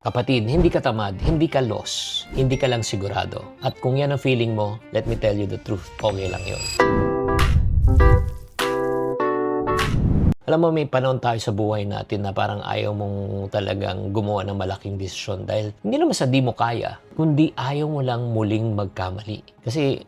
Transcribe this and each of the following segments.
Kapatid, hindi ka tamad, hindi ka lost, hindi ka lang sigurado. At kung yan ang feeling mo, let me tell you the truth, okay lang yun. Alam mo, may panahon tayo sa buhay natin na parang ayaw mong talagang gumawa ng malaking desisyon dahil hindi naman sa di mo kaya, kundi ayaw mo lang muling magkamali. Kasi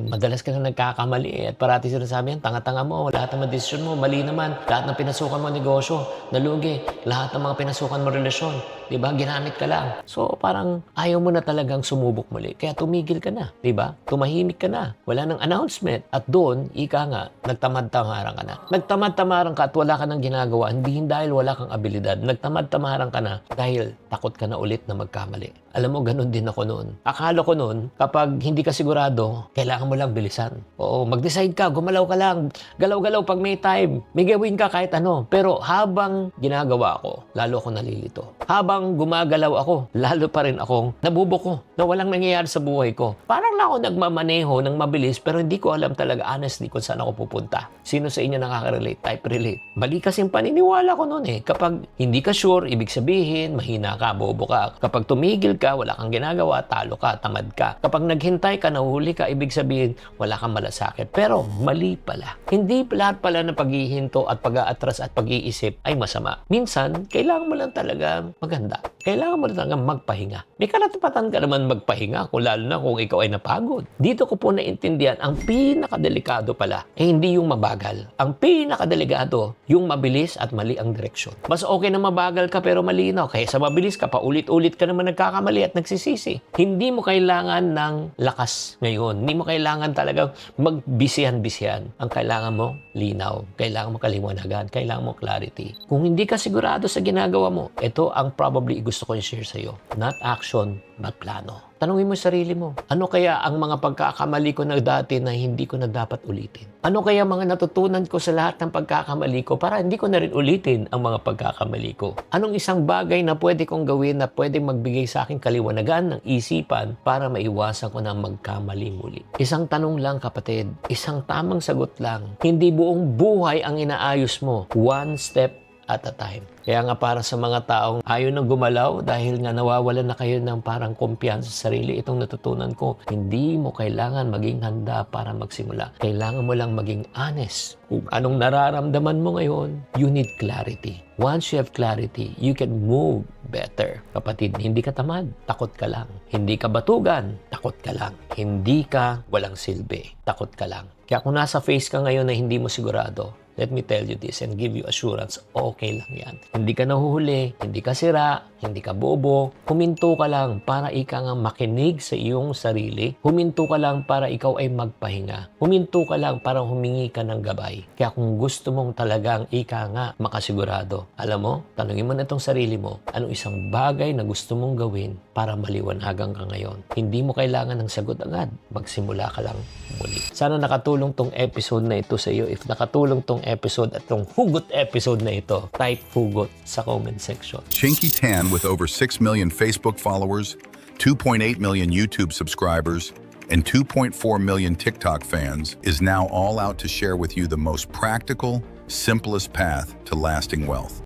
madalas ka na nagkakamali at parati sinasabi yan, tanga-tanga mo, lahat ng desisyon mo, mali naman. Lahat ng pinasukan mo negosyo, nalugi. Lahat ng mga pinasukan mo relasyon, di ba? Ginamit ka lang. So parang ayaw mo na talagang sumubok muli. Kaya tumigil ka na, di ba? Tumahimik ka na. Wala nang announcement. At doon, ika nga, nagtamad-tamaran ka na. Nagtamad-tamaran ka at wala ka nang ginagawa, hindi dahil wala kang abilidad. Nagtamad-tamaran ka na dahil takot ka na ulit na magkamali. Alam mo, ganun din ako noon. Akala ko noon, kapag hindi ka sigurado, kailangan mo lang bilisan. Oo, mag-decide ka, gumalaw ka lang, galaw-galaw pag may time. May gawin ka kahit ano. Pero habang ginagawa ko, lalo ako nalilito. Habang gumagalaw ako, lalo pa rin akong nabubuko na walang nangyayari sa buhay ko. Parang lang ako nagmamaneho ng mabilis pero hindi ko alam talaga honestly kung saan ako pupunta. Sino sa inyo nakaka-relate? Type relate. Mali kasing paniniwala ko noon eh. Kapag hindi ka sure, ibig sabihin, mahina ka, bobo ka. Kapag tumigil ka, wala kang ginagawa, talo ka, tamad ka. Kapag naghintay ka, nahuhuli ka, ibig sabihin, wala kang malasakit. Pero mali pala. Hindi lahat pala ng paghihinto at pag-aatras at pag-iisip ay masama. Minsan, kailangan mo lang talaga maganda. Kailangan mo lang talaga magpahinga. May karapatan ka naman magpahinga kung lalo na kung ikaw ay napagod. Dito ko po naintindihan, ang pinakadelikado pala ay hindi yung mabagal. Ang pinakadelikado, yung mabilis at mali ang direksyon. Mas okay na mabagal ka pero malinaw. Kaysa mabilis ka, paulit-ulit ka naman nagkakamali at nagsisisi. Hindi mo kailangan ng lakas ngayon. Hindi mo kailangan talagang magbisihan-bisihan. Ang kailangan mo, linaw. Kailangan mo kaliwanagan. Kailangan mo clarity. Kung hindi ka sigurado sa ginagawa mo, ito ang probably gusto ko i-share sa iyo. Not action, but plano. Tanungin mo sarili mo, ano kaya ang mga pagkakamali ko na dati na hindi ko na dapat ulitin? Ano kaya mga natutunan ko sa lahat ng pagkakamali ko para hindi ko na rin ulitin ang mga pagkakamali ko? Anong isang bagay na pwede kong gawin na pwede magbigay sa akin kaliwanagan ng isipan para maiwasan ko na magkamali muli? Isang tanong lang kapatid, isang tamang sagot lang. Hindi buong buhay ang inaayos mo. One step at a time. Kaya nga para sa mga taong ayaw nang gumalaw dahil nga nawawalan na kayo ng parang kumpiyansa sa sarili, itong natutunan ko, hindi mo kailangan maging handa para magsimula. Kailangan mo lang maging honest. Kung anong nararamdaman mo ngayon, you need clarity. Once you have clarity, you can move better. Kapatid, hindi ka tamad, takot ka lang. Hindi ka batugan, takot ka lang. Hindi ka walang silbi, takot ka lang. Kaya kung nasa phase ka ngayon na hindi mo sigurado, let me tell you this and give you assurance, okay lang yan. Hindi ka nahuhuli, hindi ka sira, hindi ka bobo. Huminto ka lang para ika nga makinig sa iyong sarili. Huminto ka lang para ikaw ay magpahinga. Huminto ka lang para humingi ka ng gabay. Kaya kung gusto mong talagang ika nga makasigurado, alam mo, tanungin mo na itong sarili mo, anong isang bagay na gusto mong gawin para maliwanagan ka ngayon. Hindi mo kailangan ng sagot agad. Magsimula ka lang muli. Sana nakatulong tong episode na ito sa iyo. If nakatulong tong episode at tong hugot episode na ito, type hugot sa comment section. Chinky Tan, with over 6 million Facebook followers, 2.8 million YouTube subscribers, and 2.4 million TikTok fans, is now all out to share with you the most practical, simplest path to lasting wealth.